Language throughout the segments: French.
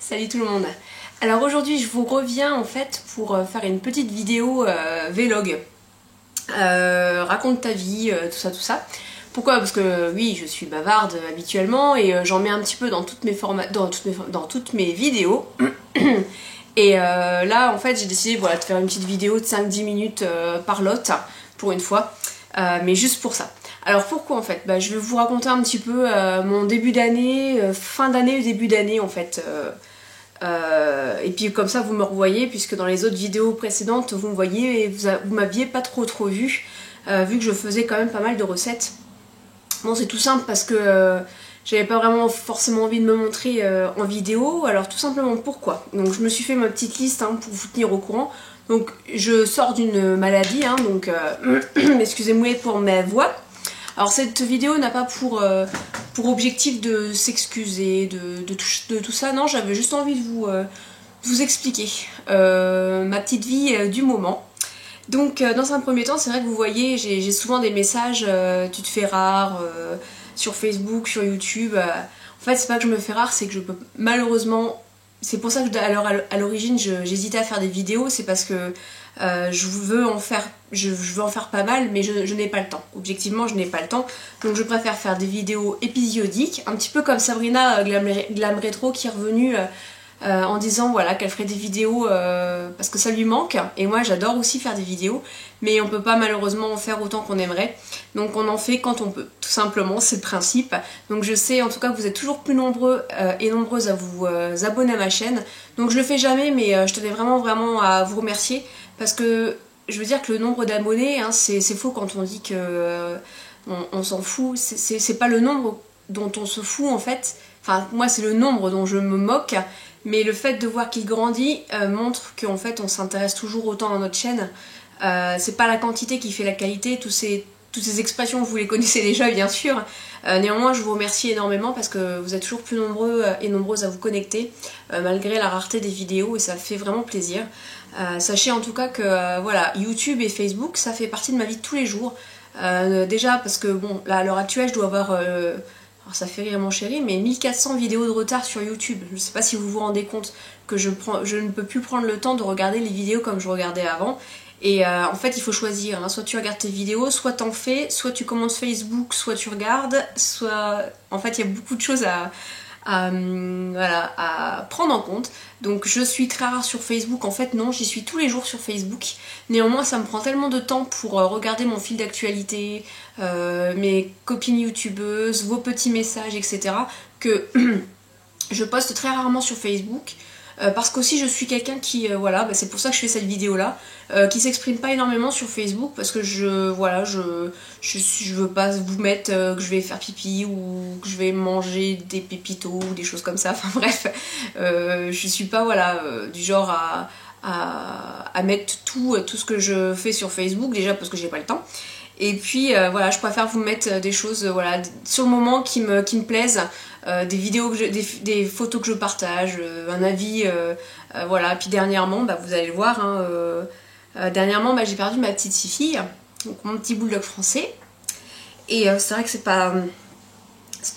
Salut tout le monde. Alors aujourd'hui je vous reviens en fait pour faire une petite vidéo vlog. Raconte ta vie, tout ça. Pourquoi? Parce que oui, je suis bavarde habituellement et j'en mets un petit peu dans toutes mes dans toutes mes vidéos. Et là en fait j'ai décidé voilà, de faire une petite vidéo de 5-10 minutes par lot pour une fois. Mais juste pour ça. Alors pourquoi en fait? Je vais vous raconter un petit peu mon début d'année, fin d'année, début d'année en fait. Et puis comme ça vous me revoyez, puisque dans les autres vidéos précédentes vous me voyez et vous m'aviez pas trop vu que je faisais quand même pas mal de recettes. Bon, c'est tout simple parce que j'avais pas vraiment forcément envie de me montrer en vidéo. Alors tout simplement pourquoi? Donc je me suis fait ma petite liste pour vous tenir au courant. Donc je sors d'une maladie, donc excusez-moi pour ma voix. Alors cette vidéo n'a pas pour objectif de s'excuser de tout ça, non, j'avais juste envie de vous expliquer ma petite vie du moment. Donc dans un premier temps, c'est vrai que vous voyez, j'ai souvent des messages tu te fais rare sur Facebook, sur YouTube. En fait, c'est pas que je me fais rare, c'est que je peux malheureusement... C'est pour ça que à l'origine j'hésitais à faire des vidéos, c'est parce que je veux en faire pas mal, mais je n'ai pas le temps. Objectivement, je n'ai pas le temps, donc je préfère faire des vidéos épisodiques, un petit peu comme Sabrina Glam Retro qui est revenue en disant voilà qu'elle ferait des vidéos parce que ça lui manque, et moi j'adore aussi faire des vidéos, mais on peut pas malheureusement en faire autant qu'on aimerait, donc on en fait quand on peut, tout simplement, c'est le principe. Donc je sais en tout cas que vous êtes toujours plus nombreux et nombreuses à vous abonner à ma chaîne, donc je le fais jamais, mais je tenais vraiment à vous remercier, parce que je veux dire que le nombre d'abonnés, c'est faux quand on dit que on s'en fout, c'est pas le nombre dont on se fout en fait, enfin moi c'est le nombre dont je me moque, mais le fait de voir qu'il grandit montre qu'en fait on s'intéresse toujours autant à notre chaîne. C'est pas la quantité qui fait la qualité, toutes ces expressions vous les connaissez déjà bien sûr. Néanmoins je vous remercie énormément parce que vous êtes toujours plus nombreux et nombreuses à vous connecter malgré la rareté des vidéos, et ça fait vraiment plaisir. Sachez en tout cas que voilà, YouTube et Facebook ça fait partie de ma vie de tous les jours. Déjà parce que bon, là à l'heure actuelle je dois avoir... alors ça fait rire mon chéri, mais 1400 vidéos de retard sur YouTube. Je sais pas si vous vous rendez compte que je ne peux plus prendre le temps de regarder les vidéos comme je regardais avant. Et en fait il faut choisir, soit tu regardes tes vidéos, soit t'en fais, soit tu commences Facebook, soit tu regardes, soit... En fait il y a beaucoup de choses voilà, à prendre en compte. Donc je suis très rare sur Facebook, en fait non, j'y suis tous les jours sur Facebook. Néanmoins ça me prend tellement de temps pour regarder mon fil d'actualité, mes copines youtubeuses, vos petits messages, etc. que je poste très rarement sur Facebook. Parce qu'aussi je suis quelqu'un qui, voilà, c'est pour ça que je fais cette vidéo là, qui s'exprime pas énormément sur Facebook, parce que je veux pas vous mettre que je vais faire pipi ou que je vais manger des pépitos ou des choses comme ça, enfin bref, je suis pas voilà, du genre à mettre tout ce que je fais sur Facebook, déjà parce que j'ai pas le temps. Et puis voilà, je préfère vous mettre des choses voilà, sur le moment qui me plaisent, des vidéos, des photos que je partage, un avis, voilà. Puis dernièrement, vous allez le voir, dernièrement j'ai perdu ma petite fille, donc mon petit bulldog français. Et c'est vrai que c'est pas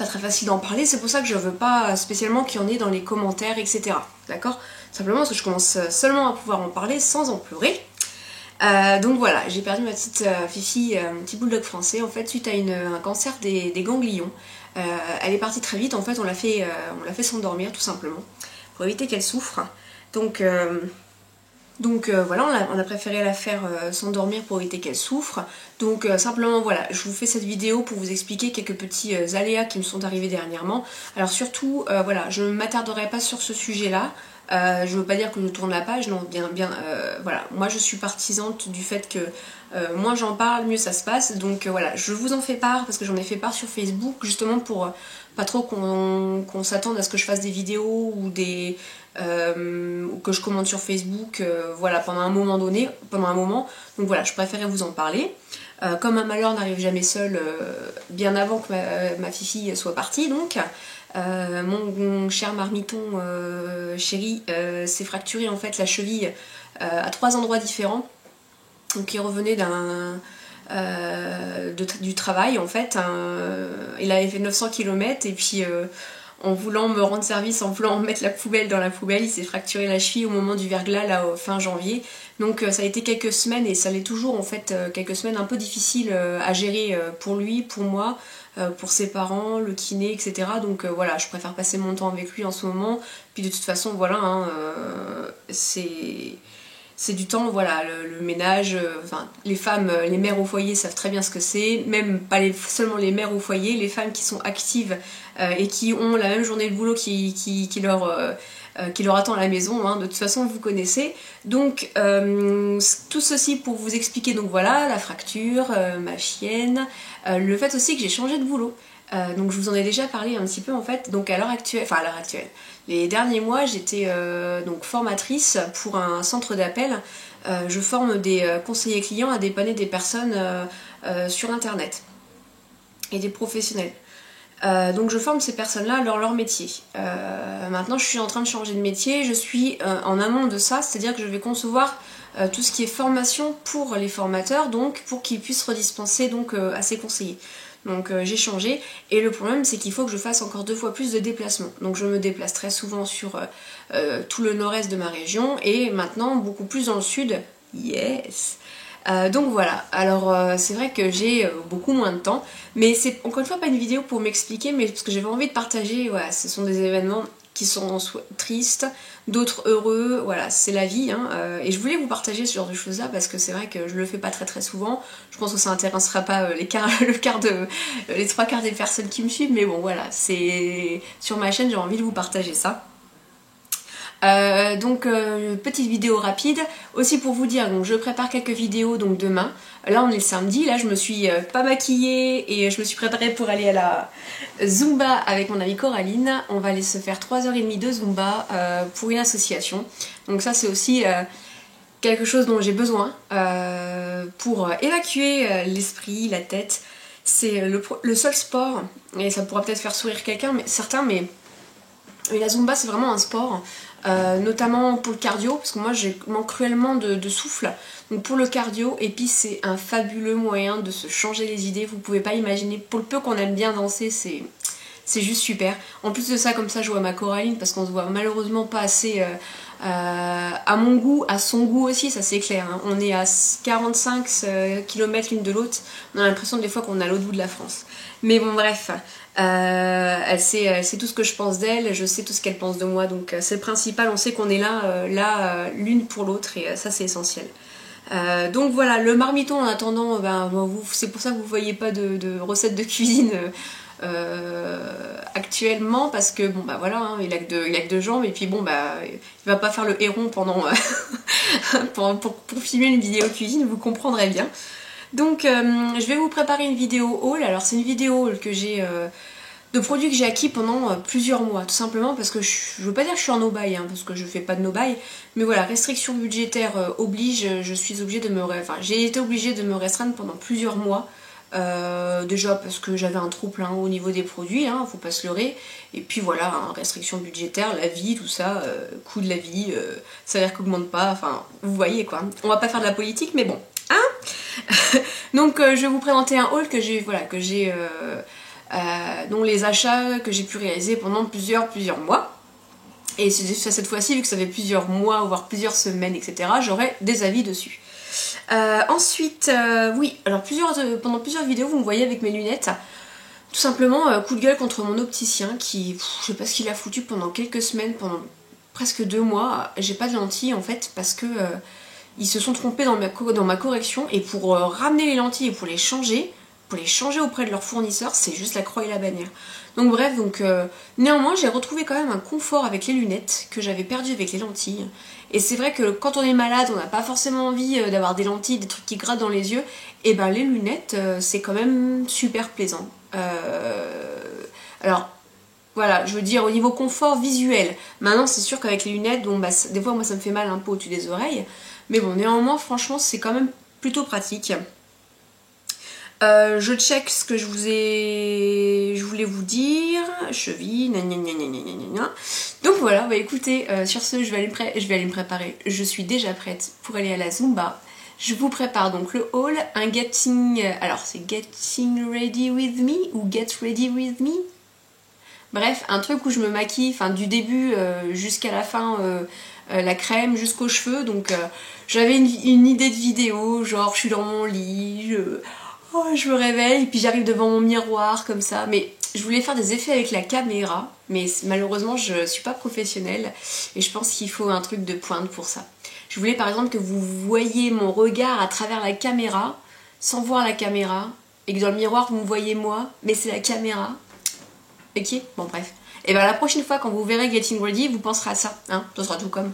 très facile d'en parler, c'est pour ça que je veux pas spécialement qu'il y en ait dans les commentaires, etc. D'accord? Simplement parce que je commence seulement à pouvoir en parler sans en pleurer. Donc voilà, j'ai perdu ma petite Fifi, mon petit bulldog français, en fait, suite à un cancer des ganglions. Elle est partie très vite, en fait, on l'a fait s'endormir, tout simplement, pour éviter qu'elle souffre. Donc voilà, on a préféré la faire s'endormir pour éviter qu'elle souffre. Donc simplement voilà, je vous fais cette vidéo pour vous expliquer quelques petits aléas qui me sont arrivés dernièrement. Alors surtout, voilà, je ne m'attarderai pas sur ce sujet-là. Je veux pas dire que je tourne la page, non, voilà, moi je suis partisante du fait que moins j'en parle, mieux ça se passe, donc voilà, je vous en fais part parce que j'en ai fait part sur Facebook, justement pour pas trop qu'on s'attende à ce que je fasse des vidéos ou ou que je commente sur Facebook, voilà, pendant un moment, donc voilà, je préférais vous en parler. Comme un malheur n'arrive jamais seul, bien avant que ma Fifi soit partie, donc mon cher marmiton chéri s'est fracturé en fait la cheville à 3 endroits différents, donc il revenait du travail en fait, il avait fait 900 km et puis en voulant me rendre service, en voulant mettre la poubelle dans la poubelle. Il s'est fracturé la cheville au moment du verglas, là, fin janvier. Donc ça a été quelques semaines, et ça l'est toujours en fait, quelques semaines un peu difficiles à gérer pour lui, pour moi, pour ses parents, le kiné, etc. Donc voilà, je préfère passer mon temps avec lui en ce moment. Puis de toute façon, voilà, hein, c'est du temps, voilà, le ménage, enfin, les femmes, les mères au foyer savent très bien ce que c'est, même pas seulement les mères au foyer, les femmes qui sont actives et qui ont la même journée de boulot qui leur attend à la maison, hein, de toute façon vous connaissez. Donc tout ceci pour vous expliquer, donc voilà, la fracture, ma chienne, le fait aussi que j'ai changé de boulot. Donc je vous en ai déjà parlé un petit peu en fait, donc à l'heure actuelle, les derniers mois j'étais donc formatrice pour un centre d'appel. Je forme des conseillers clients à dépanner des personnes sur internet et des professionnels. Donc je forme ces personnes-là dans leur métier. Maintenant je suis en train de changer de métier, je suis en amont de ça, c'est-à-dire que je vais concevoir tout ce qui est formation pour les formateurs, donc pour qu'ils puissent redispenser donc, à ces conseillers. Donc j'ai changé, et le problème c'est qu'il faut que je fasse encore 2 fois plus de déplacements. Donc je me déplace très souvent sur tout le nord-est de ma région, et maintenant beaucoup plus dans le sud. Yes. Donc voilà, alors c'est vrai que j'ai beaucoup moins de temps, mais c'est encore une fois pas une vidéo pour m'expliquer, mais parce que j'avais envie de partager, voilà, ce sont des événements qui sont tristes, d'autres heureux, voilà, c'est la vie, hein, et je voulais vous partager ce genre de choses là parce que c'est vrai que je le fais pas très souvent. Je pense que ça intéressera pas les 3 quarts des personnes qui me suivent, mais bon voilà, c'est sur ma chaîne, j'ai envie de vous partager ça. Donc petite vidéo rapide aussi pour vous dire, donc je prépare quelques vidéos donc demain. Là on est le samedi, là je me suis pas maquillée et je me suis préparée pour aller à la Zumba avec mon amie Coraline. On va aller se faire 3h30 de Zumba pour une association. Donc ça c'est aussi quelque chose dont j'ai besoin pour évacuer l'esprit, la tête. C'est le seul sport, et ça pourra peut-être faire sourire certains, mais la Zumba c'est vraiment un sport, notamment pour le cardio, parce que moi je manque cruellement de souffle, donc pour le cardio, et puis c'est un fabuleux moyen de se changer les idées, vous pouvez pas imaginer, pour le peu qu'on aime bien danser, c'est juste super. En plus de ça, comme ça je vois ma Coraline, parce qu'on se voit malheureusement pas assez à mon goût, à son goût aussi, ça c'est clair, hein. On est à 45 km l'une de l'autre, on a l'impression des fois qu'on est à l'autre bout de la France. Mais bon bref, elle sait tout ce que je pense d'elle, je sais tout ce qu'elle pense de moi, donc c'est le principal, on sait qu'on est là l'une pour l'autre, et ça c'est essentiel. Donc voilà, le marmiton en attendant, c'est pour ça que vous voyez pas de recettes de cuisine actuellement, parce que bon bah voilà, hein, il a que 2 jambes, et puis bon bah il va pas faire le héron pendant pour filmer une vidéo cuisine, vous comprendrez bien. Donc je vais vous préparer une vidéo haul. Alors c'est une vidéo haul que j'ai de produits que j'ai acquis pendant plusieurs mois, tout simplement parce que je veux pas dire que je suis en no-buy, hein, parce que je fais pas de no-buy, mais voilà, restriction budgétaire oblige, j'ai été obligée de me restreindre pendant plusieurs mois. Déjà parce que j'avais un trop plein au niveau des produits, hein, faut pas se leurrer, et puis voilà, hein, restriction budgétaire, la vie, tout ça, coût de la vie, salaire qui augmente pas, enfin vous voyez quoi, on va pas faire de la politique, mais bon, hein. Donc je vais vous présenter un haul que j'ai, dont les achats que j'ai pu réaliser pendant plusieurs mois. Et cette fois-ci, vu que ça fait plusieurs mois, voire plusieurs semaines, etc., j'aurai des avis dessus. Ensuite, oui, alors pendant plusieurs vidéos, vous me voyez avec mes lunettes. Tout simplement, coup de gueule contre mon opticien qui, je sais pas ce qu'il a foutu pendant quelques semaines, pendant presque 2 mois. J'ai pas de lentilles en fait, parce que ils se sont trompés dans ma correction, et pour ramener les lentilles et pour les changer auprès de leur fournisseur, c'est juste la croix et la bannière. Donc bref, néanmoins j'ai retrouvé quand même un confort avec les lunettes que j'avais perdu avec les lentilles. Et c'est vrai que quand on est malade, on n'a pas forcément envie d'avoir des lentilles, des trucs qui grattent dans les yeux, et ben les lunettes c'est quand même super plaisant. Alors voilà, je veux dire au niveau confort visuel. Maintenant c'est sûr qu'avec les lunettes, des fois moi ça me fait mal un peu au-dessus des oreilles, mais bon néanmoins franchement c'est quand même plutôt pratique. Je check ce que je voulais vous dire. Cheville, donc voilà, bah écoutez, sur ce, je vais aller me préparer. Je suis déjà prête pour aller à la Zumba. Je vous prépare donc le haul, alors c'est Getting Ready With Me ou Get Ready With Me. Bref, un truc où je me maquille, enfin du début jusqu'à la fin, la crème jusqu'aux cheveux. Donc j'avais une idée de vidéo, genre je suis dans mon lit, je me réveille, puis j'arrive devant mon miroir comme ça. Mais je voulais faire des effets avec la caméra, mais malheureusement je suis pas professionnelle et je pense qu'il faut un truc de pointe pour ça. Je voulais par exemple que vous voyiez mon regard à travers la caméra, sans voir la caméra, et que dans le miroir vous me voyez moi, mais c'est la caméra. Ok, bon bref. Et ben la prochaine fois quand vous verrez Getting Ready, vous penserez à ça, hein, ça sera tout comme.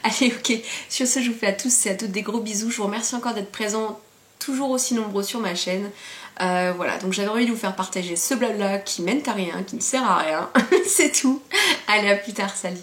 Allez, ok. Sur ce, je vous fais à tous et à toutes des gros bisous. Je vous remercie encore d'être présents, toujours aussi nombreux sur ma chaîne. Voilà, donc j'avais envie de vous faire partager ce blabla qui mène à rien, qui ne sert à rien. C'est tout. Allez, à plus tard, salut.